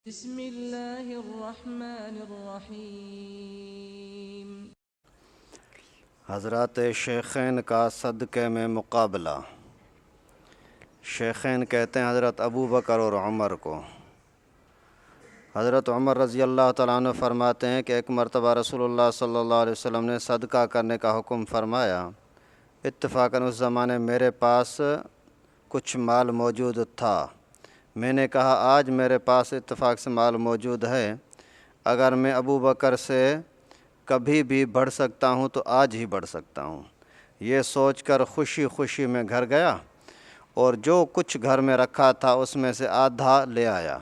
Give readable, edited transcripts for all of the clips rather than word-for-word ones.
بسم اللہ الرحمن الرحیم۔ حضرات شیخین کا صدقے میں مقابلہ۔ شیخین کہتے ہیں حضرت ابو بکر اور عمر کو۔ حضرت عمر رضی اللہ تعالیٰ عنہ فرماتے ہیں کہ ایک مرتبہ رسول اللہ صلی اللہ علیہ وسلم نے صدقہ کرنے کا حکم فرمایا۔ اتفاقاً اس زمانے میرے پاس کچھ مال موجود تھا۔ میں نے کہا آج میرے پاس اتفاق سے مال موجود ہے، اگر میں ابو بکر سے کبھی بھی بڑھ سکتا ہوں تو آج ہی بڑھ سکتا ہوں۔ یہ سوچ کر خوشی خوشی میں گھر گیا اور جو کچھ گھر میں رکھا تھا اس میں سے آدھا لے آیا۔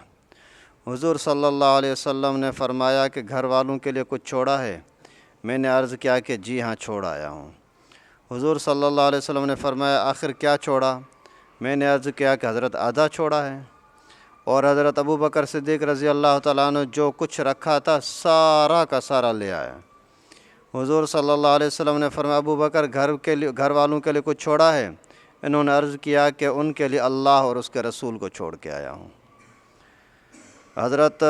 حضور صلی اللہ علیہ وسلم نے فرمایا کہ گھر والوں کے لیے کچھ چھوڑا ہے؟ میں نے عرض کیا کہ جی ہاں چھوڑ آیا ہوں۔ حضور صلی اللہ علیہ وسلم نے فرمایا آخر کیا چھوڑا؟ میں نے عرض کیا کہ حضرت آدھا چھوڑا ہے۔ اور حضرت ابو بکر صدیق رضی اللہ تعالیٰ عنہ جو کچھ رکھا تھا سارا کا سارا لے آیا۔ حضور صلی اللہ علیہ وسلم نے فرمایا ابو بکر گھر والوں کے لیے کچھ چھوڑا ہے؟ انہوں نے عرض کیا کہ ان کے لیے اللہ اور اس کے رسول کو چھوڑ کے آیا ہوں۔ حضرت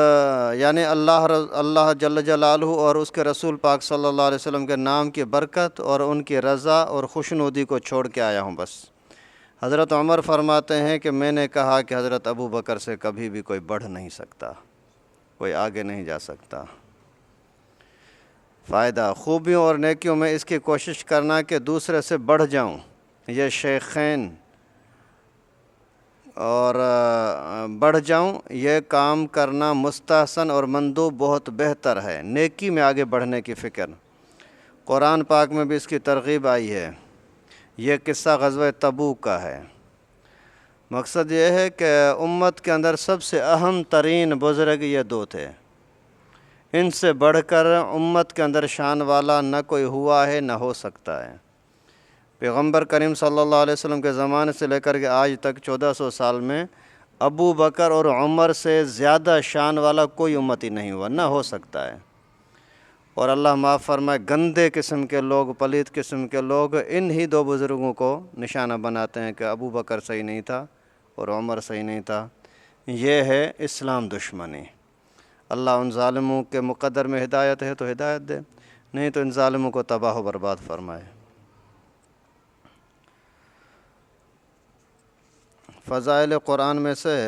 یعنی اللہ جل جلالہ اور اس کے رسول پاک صلی اللہ علیہ وسلم کے نام کی برکت اور ان کی رضا اور خوشنودی کو چھوڑ کے آیا ہوں بس۔ حضرت عمر فرماتے ہیں کہ میں نے کہا کہ حضرت ابو بکر سے کبھی بھی کوئی بڑھ نہیں سکتا، کوئی آگے نہیں جا سکتا۔ فائدہ خوبیوں اور نیکیوں میں اس کی کوشش کرنا کہ دوسرے سے بڑھ جاؤں۔ یہ شیخین اور بڑھ جاؤں، یہ کام کرنا مستحسن اور مندوب بہت بہتر ہے۔ نیکی میں آگے بڑھنے کی فکر قرآن پاک میں بھی اس کی ترغیب آئی ہے۔ یہ قصہ غزوہ تبوک کا ہے۔ مقصد یہ ہے کہ امت کے اندر سب سے اہم ترین بزرگ یہ دو تھے، ان سے بڑھ کر امت کے اندر شان والا نہ کوئی ہوا ہے نہ ہو سکتا ہے۔ پیغمبر کریم صلی اللہ علیہ وسلم کے زمانے سے لے کر کے آج تک 1400 سال میں ابو بکر اور عمر سے زیادہ شان والا کوئی امتی نہیں ہوا، نہ ہو سکتا ہے۔ اور اللہ معاف فرمائے گندے قسم کے لوگ، پلیت قسم کے لوگ ان ہی دو بزرگوں کو نشانہ بناتے ہیں کہ ابو بکر صحیح نہیں تھا اور عمر صحیح نہیں تھا۔ یہ ہے اسلام دشمنی۔ اللہ ان ظالموں کے مقدر میں ہدایت ہے تو ہدایت دے، نہیں تو ان ظالموں کو تباہ و برباد فرمائے۔ فضائل قرآن میں سے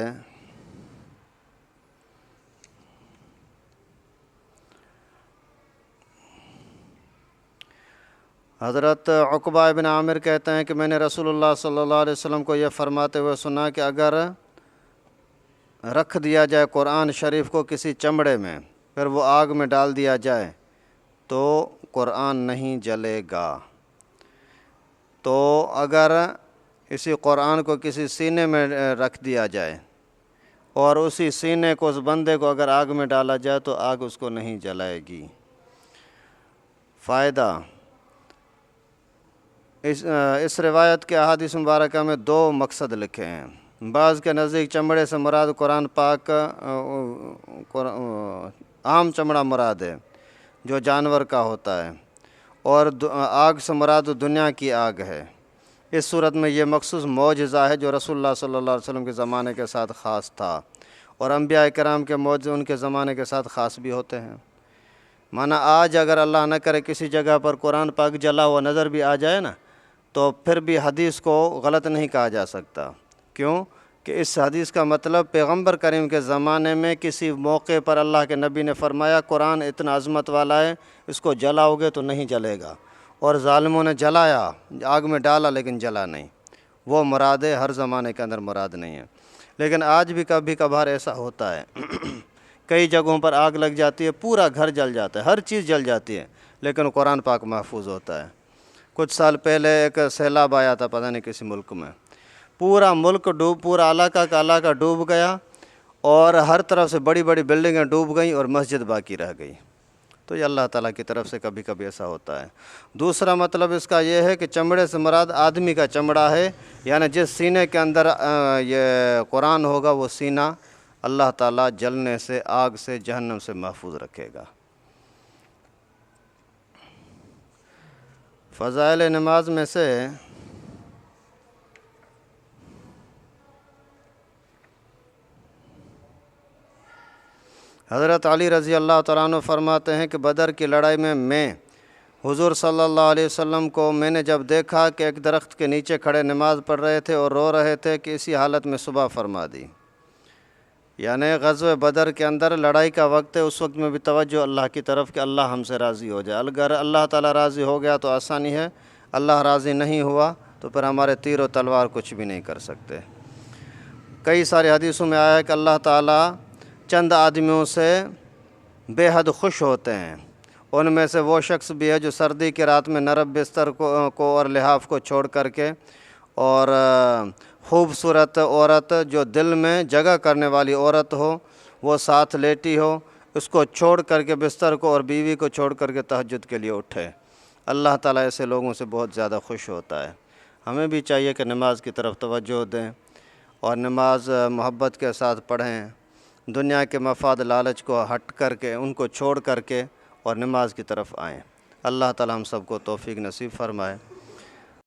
حضرت عقبہ ابن عامر کہتے ہیں کہ میں نے رسول اللہ صلی اللہ علیہ وسلم کو یہ فرماتے ہوئے سنا کہ اگر رکھ دیا جائے قرآن شریف کو کسی چمڑے میں پھر وہ آگ میں ڈال دیا جائے تو قرآن نہیں جلے گا۔ تو اگر اسی قرآن کو کسی سینے میں رکھ دیا جائے اور اسی سینے کو، اس بندے کو اگر آگ میں ڈالا جائے تو آگ اس کو نہیں جلائے گی۔ فائدہ اس روایت کے احادیث مبارکہ میں دو مقصد لکھے ہیں۔ بعض کے نزدیک چمڑے سے مراد قرآن پاک عام چمڑا مراد ہے جو جانور کا ہوتا ہے، اور آگ سے مراد دنیا کی آگ ہے۔ اس صورت میں یہ مخصوص معجزہ ہے جو رسول اللہ صلی اللہ علیہ وسلم کے زمانے کے ساتھ خاص تھا، اور انبیاء کرام کے معجزے ان کے زمانے کے ساتھ خاص بھی ہوتے ہیں۔ مانا آج اگر اللہ نہ کرے کسی جگہ پر قرآن پاک جلا ہوا نظر بھی آ جائے نا تو پھر بھی حدیث کو غلط نہیں کہا جا سکتا۔ کیوں کہ اس حدیث کا مطلب پیغمبر کریم کے زمانے میں کسی موقع پر اللہ کے نبی نے فرمایا قرآن اتنا عظمت والا ہے، اس کو جلاؤ گے تو نہیں جلے گا، اور ظالموں نے جلایا، آگ میں ڈالا لیکن جلا نہیں۔ وہ مراد ہے، ہر زمانے کے اندر مراد نہیں ہے۔ لیکن آج بھی کبھی کبھار ایسا ہوتا ہے کئی جگہوں پر آگ لگ جاتی ہے، پورا گھر جل جاتا ہے، ہر چیز جل جاتی ہے، لیکن قرآن پاک محفوظ ہوتا ہے۔ کچھ سال پہلے ایک سیلاب آیا تھا پتہ نہیں کسی ملک میں، پورا ملک پورا علاقہ کا علاقہ ڈوب گیا، اور ہر طرف سے بڑی بڑی بلڈنگیں ڈوب گئیں اور مسجد باقی رہ گئی۔ تو یہ اللہ تعالیٰ کی طرف سے کبھی کبھی ایسا ہوتا ہے۔ دوسرا مطلب اس کا یہ ہے کہ چمڑے سے مراد آدمی کا چمڑا ہے، یعنی جس سینے کے اندر یہ قرآن ہوگا وہ سینہ اللہ تعالیٰ جلنے سے، آگ سے، جہنم سے محفوظ رکھے گا۔ فضائل نماز میں سے حضرت علی رضی اللہ تعالیٰ عنہ فرماتے ہیں کہ بدر کی لڑائی میں حضور صلی اللہ علیہ وسلم کو میں نے جب دیکھا کہ ایک درخت کے نیچے کھڑے نماز پڑھ رہے تھے اور رو رہے تھے کہ اسی حالت میں صبح فرما دی. یعنی غزوہ بدر کے اندر لڑائی کا وقت ہے، اس وقت میں بھی توجہ اللہ کی طرف کہ اللہ ہم سے راضی ہو جائے. اگر اللہ تعالیٰ راضی ہو گیا تو آسانی ہے، اللہ راضی نہیں ہوا تو پھر ہمارے تیر و تلوار کچھ بھی نہیں کر سکتے. کئی سارے حدیثوں میں آیا ہے کہ اللہ تعالیٰ چند آدمیوں سے بے حد خوش ہوتے ہیں. ان میں سے وہ شخص بھی ہے جو سردی کی رات میں نرم بستر کو اور لحاف کو چھوڑ کر کے اور خوبصورت عورت جو دل میں جگہ کرنے والی عورت ہو وہ ساتھ لیٹی ہو، اس کو چھوڑ کر کے بستر کو اور بیوی کو چھوڑ کر کے تہجد کے لیے اٹھے. اللہ تعالیٰ ایسے لوگوں سے بہت زیادہ خوش ہوتا ہے. ہمیں بھی چاہیے کہ نماز کی طرف توجہ دیں اور نماز محبت کے ساتھ پڑھیں، دنیا کے مفاد لالچ کو ہٹ کر کے ان کو چھوڑ کر کے اور نماز کی طرف آئیں. اللہ تعالیٰ ہم سب کو توفیق نصیب فرمائے.